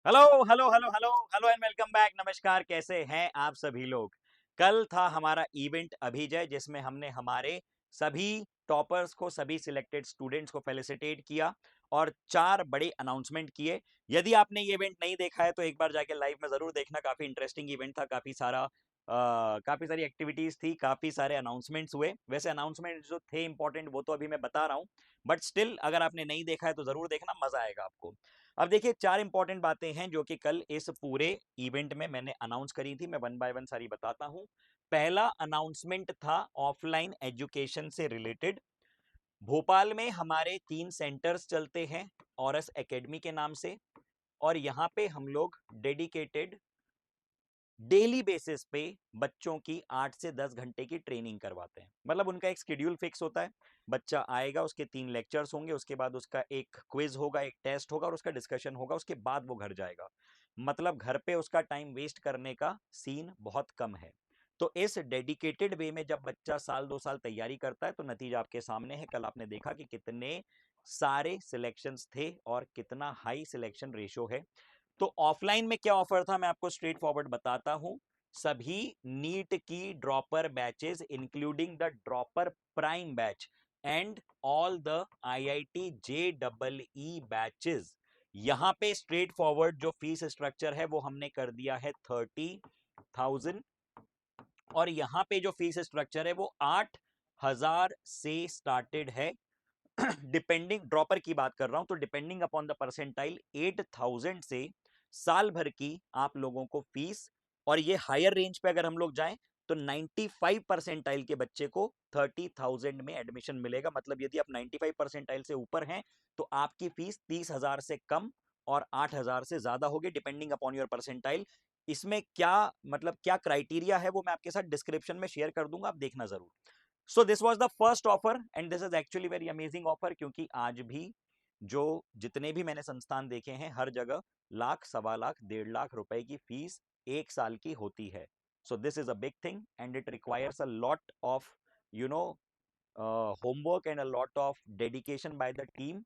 Hello hello hello hello hello and welcome back. नमस्कार, कैसे हैं आप सभी लोग। कल था हमारा इवेंट अभिजय, जिसमें हमने हमारे सभी टॉपर्स को, सभी सिलेक्टेड स्टूडेंट्स को फेलिसिटेट किया और 4 बड़े अनाउंसमेंट किए। यदि आपने ये इवेंट नहीं देखा है तो एक बार जाके लाइव में जरूर देखना। काफी इंटरेस्टिंग इवेंट था, काफी सारी एक्टिविटीज थी, काफी सारे अनाउंसमेंट्स हुए। वैसे अनाउंसमेंट जो थे इंपॉर्टेंट वो तो अभी मैं बता रहा हूं, बट स्टिल अगर आपने नहीं देखा है तो जरूर देखना, मजा आएगा आपको। अब देखिए, 4 इंपॉर्टेंट बातें हैं जो कि कल इस पूरे इवेंट में मैंने अनाउंस करी थी। मैं वन बाय वन सारी बताता हूं। पहला अनाउंसमेंट था ऑफलाइन एजुकेशन से रिलेटेड। भोपाल में हमारे 3 सेंटर्स चलते हैं ऑरस एकेडमी के नाम से, और यहां पे हम लोग डेडिकेटेड डेली बेसिस पे बच्चों की 8 से 10 घंटे की ट्रेनिंग करवाते हैं। मतलब उनका एक शेड्यूल फिक्स होता है। बच्चा आएगा, उसके 3 लेक्चर्स होंगे, उसके बाद उसका एक क्विज होगा, एक टेस्ट होगा और उसका डिस्कशन होगा, उसके बाद वो घर जाएगा। मतलब घर पे उसका टाइम वेस्ट करने का सीन बहुत कम है। तो इस डेडिकेटेड वे में जब बच्चा साल 2 साल तैयारी करता है तो नतीजा आपके सामने है। कल आपने देखा कि कितने सारे सिलेक्शंस थे और कितना हाई सिलेक्शन रेशियो है। तो ऑफलाइन में क्या ऑफर था, मैं आपको स्ट्रेट फॉरवर्ड बताता हूं। सभी नीट की dropper batches including the dropper prime batch and all the IIT JEE batches, यहां पे स्ट्रेट फॉरवर्ड जो फीस स्ट्रक्चर है वो हमने कर दिया है 30,000। और यहां पे जो फीस स्ट्रक्चर है वो 8,000 से स्टार्टेड है। डिपेंडिंग, ड्रॉपर की बात कर रहा हूं, तो डिपेंडिंग अपॉन द परसेंटाइल 8,000 से साल भर की आप लोगों को फीस। और ये हायर रेंज पे अगर हम लोग जाएं तो 95 परसेंटाइल के बच्चे को 30,000 में एडमिशन मिलेगा। मतलब यदि आप 95 परसेंटाइल से ऊपर हैं तो आपकी फीस 30,000 से कम और 8,000 से ज्यादा होगी, डिपेंडिंग अपॉन योर परसेंटाइल। इसमें क्या मतलब क्या क्राइटेरिया है वो मैं आपके साथ डिस्क्रिप्शन में शेयर कर दूंगा, आप देखना जरूर। So this was the first offer and this is actually very amazing offer, क्योंकि आज भी जो जितने भी मैंने संस्थान देखे हैं हर जगह लाख, सवा लाख, 1.5 लाख रुपए की फीस एक साल की होती है। So this is a big thing and it requires a lot of you know homework and a lot of dedication by the team.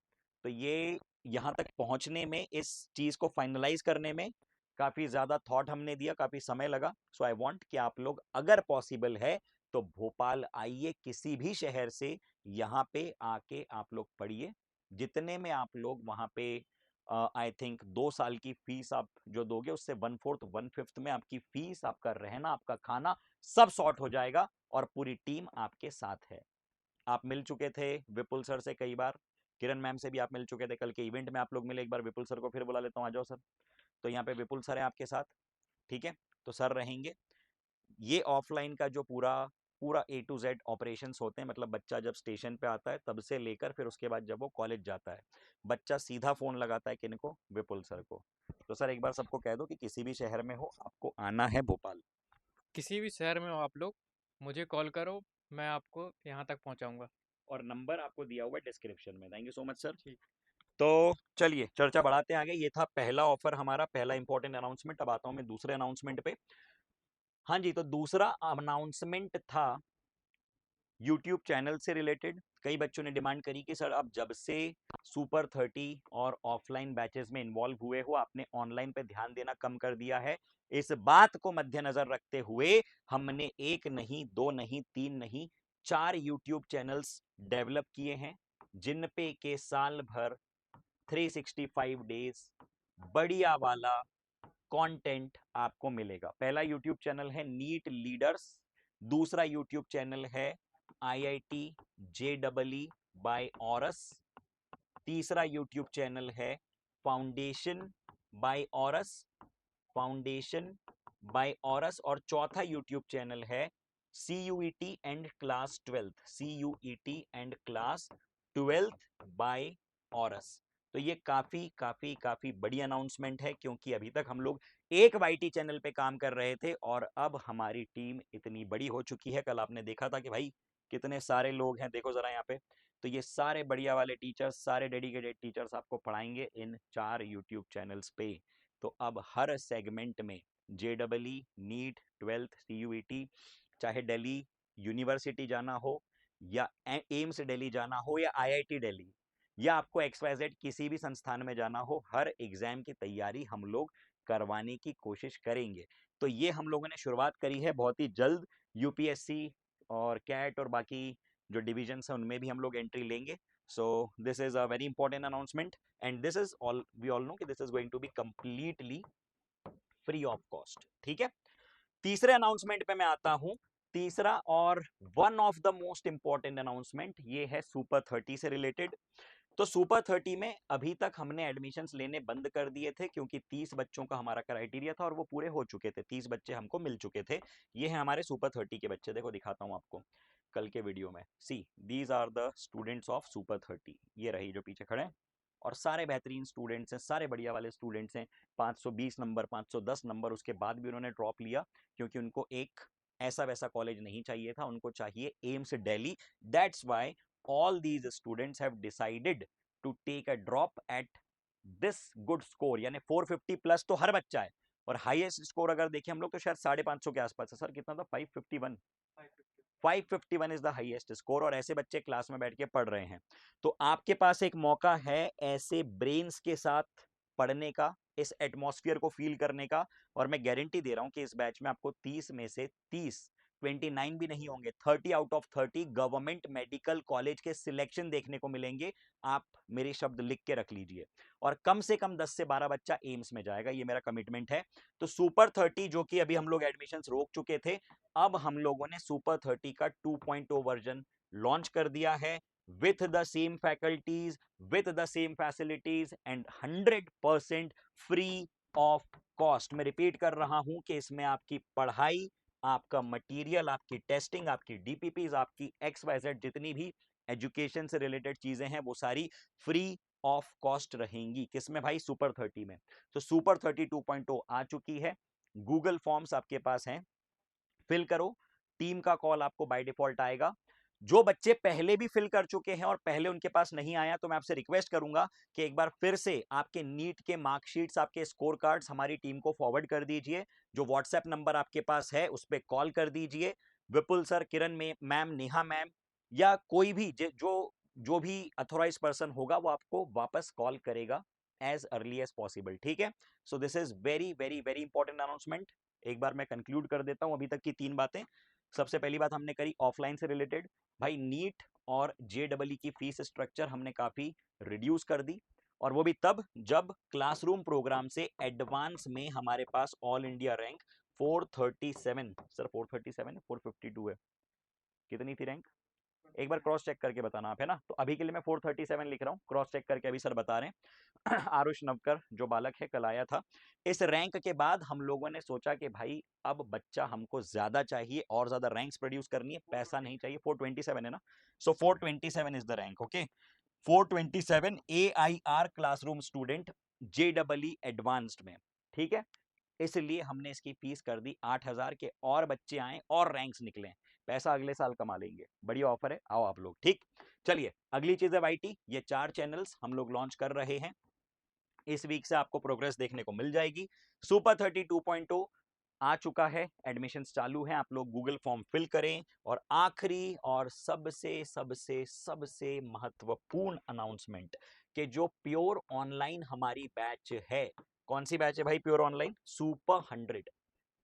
तो ये यहां तक पहुंचने में, इस चीज को फाइनलाइज करने में काफी ज्यादा थॉट हमने दिया, काफी समय लगा। सो आई वांट कि आप लोग अगर पॉसिबल है तो भोपाल आइए, किसी भी शहर से यहाँ पे आके आप लोग पढ़िए। जितने में आप लोग वहां पे आई थिंक 2 साल की फीस आप जो दोगे उससे 1/4 1/5 में आपकी फीस, आपका रहना, आपका खाना सब सॉर्ट हो जाएगा और पूरी टीम आपके साथ है। आप मिल चुके थे विपुल सर से कई बार, किरण मैम से भी आप मिल चुके थे। कल के इवेंट में आप लोग मिले, एक बार विपुल सर को फिर बुला लेता हूँ, आ जाओ सर। तो यहाँ पे विपुल सर है आपके साथ, ठीक है। तो सर रहेंगे। ये ऑफलाइन का जो पूरा पूरा A to Z ऑपरेशंस होते हैं, मतलब बच्चा जब स्टेशन पे आता है तब से लेकर फिर उसके बाद जब वो कॉलेज जाता है, बच्चा सीधा फोन लगाता है किनको, विपुल सर को। तो सर एक बार सबको कह दो कि किसी भी शहर में हो आपको आना है भोपाल। किसी भी शहर में हो आप लोग, मुझे कॉल करो। मैं आपको यहाँ तक पहुँचाऊँगा। और नंबर आपको दिया हुआ है डिस्क्रिप्शन में। Thank you so much sir. ठीक। तो चलिए चर्चा बढ़ाते हैं आगे। ये था पहला ऑफर हमारा, पहला इंपॉर्टेंट अनाउंसमेंट। अब आता हूं मैं दूसरे अनाउंसमेंट पे। हाँ जी, तो दूसरा अनाउंसमेंट था यूट्यूब चैनल से रिलेटेड। कई बच्चों ने डिमांड करी कि सर आप जब से सुपर 30 और ऑफलाइन बैचेस में इन्वॉल्व हुए हो, आपने ऑनलाइन पे ध्यान देना कम कर दिया है। इस बात को मद्देनजर रखते हुए हमने एक नहीं, दो नहीं, तीन नहीं, 4 यूट्यूब चैनल्स डेवलप किए हैं, जिन पे के साल भर 365 डेज बढ़िया वाला कंटेंट आपको मिलेगा। पहला यूट्यूब चैनल है नीट लीडर्स, दूसरा यूट्यूब चैनल है आईआईटी जेईई बाय ऑरस, तीसरा यूट्यूब चैनल है foundation by Aurous, foundation by Aurous, और चौथा यूट्यूब चैनल है CUET and class 12th, CUET and class 12th by Aurous. तो ये काफी काफी काफी बड़ी अनाउंसमेंट है, क्योंकि अभी तक हम लोग एक वाईटी चैनल पे काम कर रहे थे और अब हमारी टीम इतनी बड़ी हो चुकी है। कल आपने देखा था कि भाई कितने सारे लोग हैं, देखो जरा यहाँ पे। तो ये सारे बढ़िया वाले टीचर्स, सारे डेडिकेटेड टीचर्स आपको पढ़ाएंगे इन 4 यूट्यूब चैनल्स पे। तो अब हर सेगमेंट में जेडबलई, नीट, 12th, सीयूईटी, चाहे दिल्ली यूनिवर्सिटी जाना हो या एम्स दिल्ली जाना हो या आईआईटी दिल्ली, या आपको XYZ किसी भी संस्थान में जाना हो, हर एग्जाम की तैयारी हम लोग करवाने की कोशिश करेंगे। तो ये हम लोगों ने शुरुआत करी है, बहुत ही जल्द यूपीएससी और कैट और बाकी जो डिविजन है उनमें भी हम लोग एंट्री लेंगे। So this is a very important announcement and this is all we all know कि this is going to be completely free of cost. ठीक है, तीसरे अनाउंसमेंट पे मैं आता हूं। तीसरा और one of the most important announcement ये है सुपर 30 से रिलेटेड। तो सुपर 30 में अभी तक हमने एडमिशन्स लेने बंद कर दिए थे क्योंकि 30 बच्चों का हमारा क्राइटेरिया था और वो पूरे हो चुके थे, 30 बच्चे हमको मिल चुके थे। ये है हमारे सुपर 30 के बच्चे, देखो दिखाता हूं आपको कल के वीडियो में। See these are the students of super 30, ये रही जो पीछे खड़े हैं और सारे बेहतरीन स्टूडेंट्स हैं, सारे बढ़िया वाले स्टूडेंट्स हैं। 520 नंबर, 510 नंबर, उसके बाद भी उन्होंने ड्रॉप लिया क्योंकि उनको एक ऐसा वैसा कॉलेज नहीं चाहिए था, उनको चाहिए AIIMS Delhi. That's why all these students have decided to take a drop at this good score, यानी 450 प्लस तो हर बच्चा है और हाईएस्ट स्कोर अगर देखें हम लोग तो शायद 550 के आसपास है। सर कितना था? 551। 551 इज द हाईएस्ट स्कोर और ऐसे बच्चे क्लास में बैठ के पढ़ रहे हैं। तो आपके पास एक मौका है ऐसे ब्रेन्स के साथ पढ़ने का, इस एटमॉस्फेयर को फील करने का। और मैं गारंटी दे रहा हूं कि इस बैच में आपको 30 में से 30, 29 भी नहीं होंगे, 30 out of 30 government medical college के सिलेक्शन देखने को मिलेंगे। आप मेरे शब्द लिख के रख लीजिए। और कम से कम 10 से 12 बच्चा एम्स में जाएगा, ये मेरा कमिटमेंट है। तो सुपर 30 जो कि अभी हम लोग एडमिशन रोक चुके थे, अब हम लोगों ने सुपर 30 का 2.0 वर्जन लॉन्च कर दिया है with the same faculties, with the same facilities and 100% free of cost. मैं रिपीट कर रहा हूं कि इसमें आपकी पढ़ाई, आपका मटेरियल, आपकी टेस्टिंग, आपकी डीपीपीज, आपकी XYZ जितनी भी एजुकेशन से रिलेटेड चीजें हैं वो सारी फ्री ऑफ कॉस्ट रहेंगी। किसमें भाई? सुपर 30 में। तो सुपर 30 2.0 आ चुकी है, गूगल फॉर्म्स आपके पास हैं, फिल करो। टीम का कॉल आपको बाय डिफॉल्ट आएगा। जो बच्चे पहले भी फिल कर चुके हैं और पहले उनके पास नहीं आया, तो मैं आपसे रिक्वेस्ट करूंगा कि एक बार फिर से आपके नीट के मार्कशीट्स, आपके स्कोर कार्ड्स हमारी टीम को फॉरवर्ड कर दीजिए। जो व्हाट्सएप नंबर आपके पास है उस पर कॉल कर दीजिए। विपुल सर, किरण मैम, नेहा मैम या कोई भी जो जो भी अथोराइज पर्सन होगा वो आपको वापस कॉल करेगा एज अर्ली एज पॉसिबल। ठीक है, so this is very very very important announcement. एक बार मैं कंक्लूड कर देता हूं अभी तक की 3 बातें। सबसे पहली बात हमने करी ऑफलाइन से रिलेटेड, भाई नीट और JEE की फीस स्ट्रक्चर हमने काफी रिड्यूस कर दी और वो भी तब जब क्लासरूम प्रोग्राम से एडवांस में हमारे पास ऑल इंडिया रैंक 437, सर 437 452 है, कितनी थी रैंक? एक बार क्रॉस चेक करके बताना आप, है ना? तो अभी के लिए मैं 437 लिख रहा हूँ, क्रॉस चेक करके अभी सर बता रहे हैं। आरुष नवकर जो बालक है कल आया था। इस रैंक के बाद हम लोगों ने सोचा कि भाई अब बच्चा हमको ज्यादा चाहिए और ज्यादा रैंक्स प्रोड्यूस करनी है, पैसा नहीं चाहिए। 427 है ना, सो 427 is the rank. Okay, 427 AIR classroom student JEE advanced में। ठीक है, इसलिए हमने इसकी फीस कर दी 8,000 के, और बच्चे आए और रैंक्स निकले, पैसा अगले साल कमा लेंगे। बढ़िया ऑफर है, आओ आप लोग। ठीक, चलिए अगली चीज है वाईटी। ये 4 चैनल्स हम लोग लॉन्च कर रहे हैं, इस वीक से आपको प्रोग्रेस देखने को मिल जाएगी। सुपर 30 2.0 आ चुका है, एडमिशंस चालू हैं, आप लोग गूगल फॉर्म फिल करें। और आखिरी और सबसे सबसे सबसे महत्वपूर्ण अनाउंसमेंट कि जो प्योर ऑनलाइन हमारी बैच है, कौन सी बैच है भाई प्योर ऑनलाइन? सुपर 100।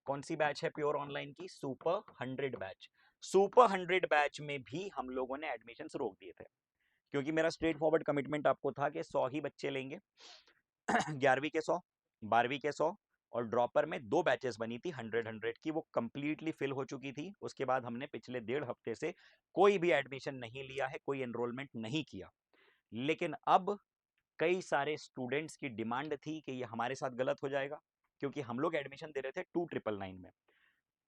कौन सी बैच है प्योर ऑनलाइन की? Super 100 batch. सुपर 100 बैच में भी हम लोगों ने एडमिशन रोक दिए थे क्योंकि मेरा स्ट्रेट फॉरवर्ड कमिटमेंट आपको था कि 100 ही बच्चे लेंगे। 11वीं के 100, 12वीं के 100 और ड्रॉपर में 2 बैचेस बनी थी 100 की, वो कंप्लीटली फिल हो चुकी थी। उसके बाद हमने पिछले 1.5 हफ्ते से कोई भी एडमिशन नहीं लिया है, कोई एनरोलमेंट नहीं किया। लेकिन अब कई सारे स्टूडेंट्स की डिमांड थी कि ये हमारे साथ गलत हो जाएगा क्योंकि हम लोग एडमिशन दे रहे थे 2999 में,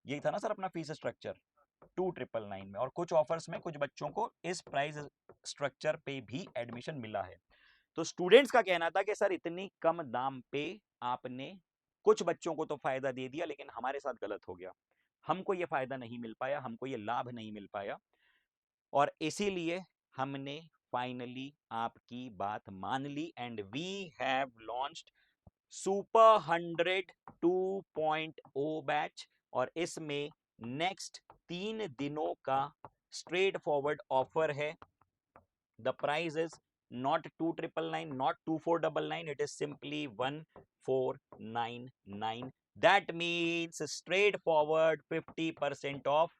यही था ना सर अपना फीस स्ट्रक्चर, 2999 में। और कुछ ऑफर्स में कुछ बच्चों को इस प्राइस स्ट्रक्चर पे भी एडमिशन मिला है। तो स्टूडेंट्स का कहना था कि सर इतनी कम दाम पे आपने कुछ बच्चों को तो फायदा दे दिया लेकिन हमारे साथ गलत हो गया, हमको ये फायदा नहीं मिल पाया, हमको ये लाभ नहीं मिल पाया। और इसीलिए हमने फाइनली आपकी बात मान ली and we have launched super 100 2.0 batch. और इसमें नेक्स्ट 3 दिनों का स्ट्रेट फॉरवर्ड ऑफर है। The price is not 2999, not 2499, it is simply 1499. That means straight forward 50% of.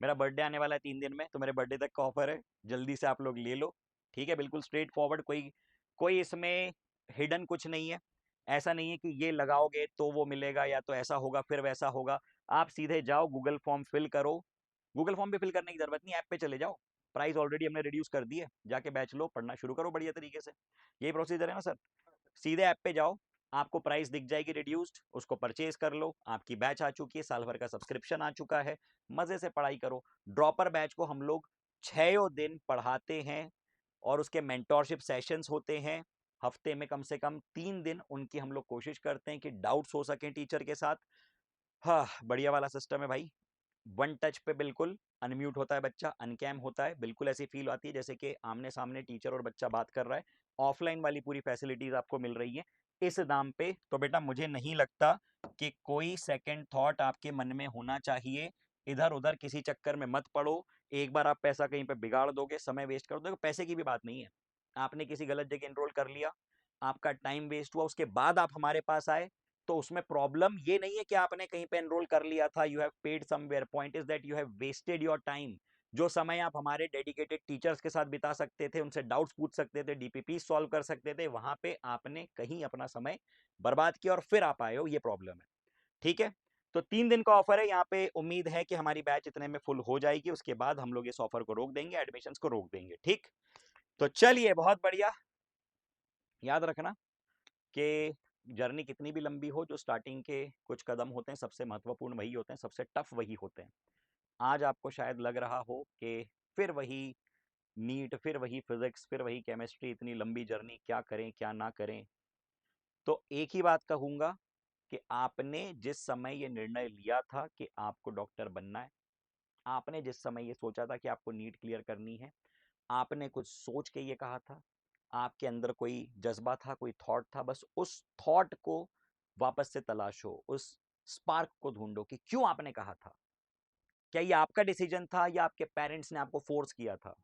मेरा बर्थडे आने वाला है 3 दिन में, तो मेरे बर्थडे तक का ऑफर है, जल्दी से आप लोग ले लो, ठीक है। बिल्कुल स्ट्रेट फॉरवर्ड, कोई कोई इसमें हिडन कुछ नहीं है। ऐसा नहीं है कि ये लगाओगे तो वो मिलेगा या तो ऐसा होगा फिर वैसा होगा। आप सीधे जाओ, गूगल फॉर्म फिल करो। गूगल फॉर्म भी फिल करने की जरूरत नहीं, ऐप पे चले जाओ, प्राइस ऑलरेडी हमने रिड्यूस कर दी है, जाके बैच लो, पढ़ना शुरू करो बढ़िया तरीके से। यही प्रोसीजर है ना सर? सीधे ऐप पे जाओ, आपको प्राइस दिख जाएगी रिड्यूस्ड, उसको परचेज कर लो, आपकी बैच आ चुकी है, साल भर का सब्सक्रिप्शन आ चुका है, मजे से पढ़ाई करो। ड्रॉपर बैच को हम लोग 6 दिन पढ़ाते हैं और उसके मेंटोरशिप सेशंस होते हैं, हफ्ते में कम से कम 3 दिन उनकी हम लोग कोशिश करते हैं कि डाउट्स हो सके टीचर के साथ। हाँ, बढ़िया वाला सिस्टम है भाई, वन टच पे बिल्कुल अनम्यूट होता है बच्चा, अनकैम होता है, बिल्कुल ऐसी फील आती है जैसे कि आमने सामने टीचर और बच्चा बात कर रहा है। ऑफलाइन वाली पूरी फैसिलिटीज आपको मिल रही है इस दाम पे। तो बेटा मुझे नहीं लगता कि कोई सेकंड थॉट आपके मन में होना चाहिए, इधर उधर किसी चक्कर में मत पड़ो। एक बार आप पैसा कहीं पे बिगाड़ दोगे, समय वेस्ट कर दोगे, पैसे की भी बात नहीं है, आपने किसी गलत जगह एनरोल कर लिया, आपका टाइम वेस्ट हुआ, उसके बाद आप हमारे पास आए, तो उसमें प्रॉब्लम ये नहीं है कि आपने कहीं पे एनरोल कर लिया था, you have paid somewhere, point is that you have wasted your time. जो समय आप हमारे डेडिकेटेड टीचर्स के साथ बिता सकते थे, उनसे डाउट्स पूछ सकते थे, डीपीपी सॉल्व कर सकते थे, वहां पे आपने कहीं अपना समय बर्बाद किया और फिर आप आए हो, ये प्रॉब्लम है, ठीक है। तो 3 दिन का ऑफर है यहाँ पे, उम्मीद है कि हमारी बैच इतने में फुल हो जाएगी, उसके बाद हम लोग इस ऑफर को रोक देंगे, एडमिशंस को रोक देंगे, ठीक। तो चलिए, बहुत बढ़िया। याद रखना कि जर्नी कितनी भी लंबी हो, जो स्टार्टिंग के कुछ कदम होते हैं सबसे महत्वपूर्ण वही होते हैं, सबसे टफ वही होते हैं। आज आपको शायद लग रहा हो कि फिर वही नीट, फिर वही फिजिक्स, फिर वही केमिस्ट्री, इतनी लंबी जर्नी, क्या करें क्या ना करें। तो एक ही बात कहूंगा कि आपने जिस समय ये निर्णय लिया था कि आपको डॉक्टर बनना है, आपने जिस समय ये सोचा था कि आपको नीट क्लियर करनी है, आपने कुछ सोच के ये कहा था, आपके अंदर कोई जज्बा था, कोई थॉट था, बस उस थॉट को वापस से तलाशो, उस स्पार्क को ढूंढो कि क्यों आपने कहा था। क्या ये आपका डिसीजन था या आपके पेरेंट्स ने आपको फोर्स किया था?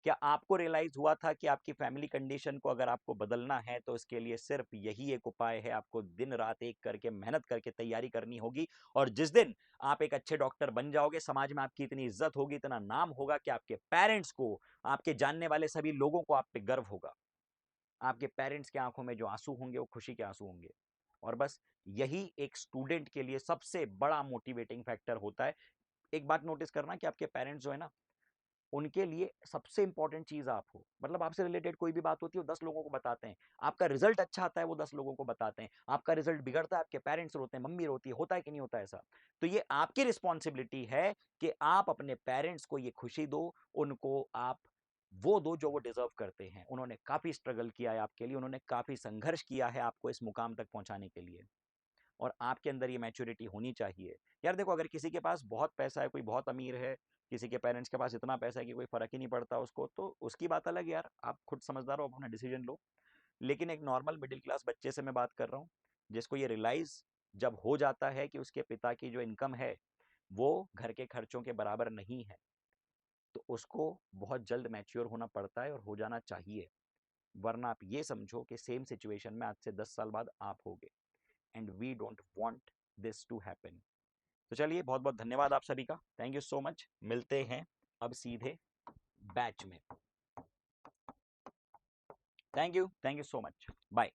क्या आपको रियलाइज हुआ था कि आपकी फैमिली कंडीशन को अगर आपको बदलना है तो इसके लिए सिर्फ यही एक उपाय है, आपको दिन रात एक करके मेहनत करके तैयारी करनी होगी, और जिस दिन आप एक अच्छे डॉक्टर बन जाओगे, समाज में आपकी इतनी इज्जत होगी, इतना नाम होगा कि आपके पेरेंट्स को, आपके जानने वाले सभी लोगों को आप पे गर्व होगा। आपके पेरेंट्स के आंखों में जो आंसू होंगे वो खुशी के आंसू होंगे। और बस यही एक स्टूडेंट के लिए सबसे बड़ा मोटिवेटिंग फैक्टर होता है। एक बात नोटिस करना कि आपके पेरेंट्स जो है ना, उनके लिए सबसे इंपॉर्टेंट चीज आप हो, मतलब आपसे रिलेटेड कोई भी बात होती है वो 10 लोगों को बताते हैं, आपका रिजल्ट अच्छा आता है वो 10 लोगों को बताते हैं, आपका रिजल्ट बिगड़ता है आपके पेरेंट्स रोते हैं, मम्मी रोती है, होता है कि नहीं होता ऐसा? तो ये आपकी रिस्पॉन्सिबिलिटी है कि आप अपने पेरेंट्स को ये खुशी दो, उनको आप वो दो जो वो डिजर्व करते हैं। उन्होंने काफी स्ट्रगल किया है आपके लिए, उन्होंने काफी संघर्ष किया है आपको इस मुकाम तक पहुंचाने के लिए, और आपके अंदर ये मैच्योरिटी होनी चाहिए। यार देखो, अगर किसी के पास बहुत पैसा है, कोई बहुत अमीर है, किसी के पेरेंट्स के पास इतना पैसा है कि कोई फर्क ही नहीं पड़ता उसको, तो उसकी बात अलग है यार, आप खुद समझदार हो, अपना डिसीजन लो। लेकिन एक नॉर्मल मिडिल क्लास बच्चे से मैं बात कर रहा हूँ, जिसको ये रियलाइज जब हो जाता है कि उसके पिता की जो इनकम है वो घर के खर्चों के बराबर नहीं है, तो उसको बहुत जल्द मैच्योर होना पड़ता है और हो जाना चाहिए। वरना आप ये समझो कि सेम सिचुएशन में आज से 10 साल बाद आप होगे, and we don't want this to happen. तो चलिए, बहुत बहुत धन्यवाद आप सभी का, थैंक यू सो मच। मिलते हैं अब सीधे बैच में। Thank you so much, bye.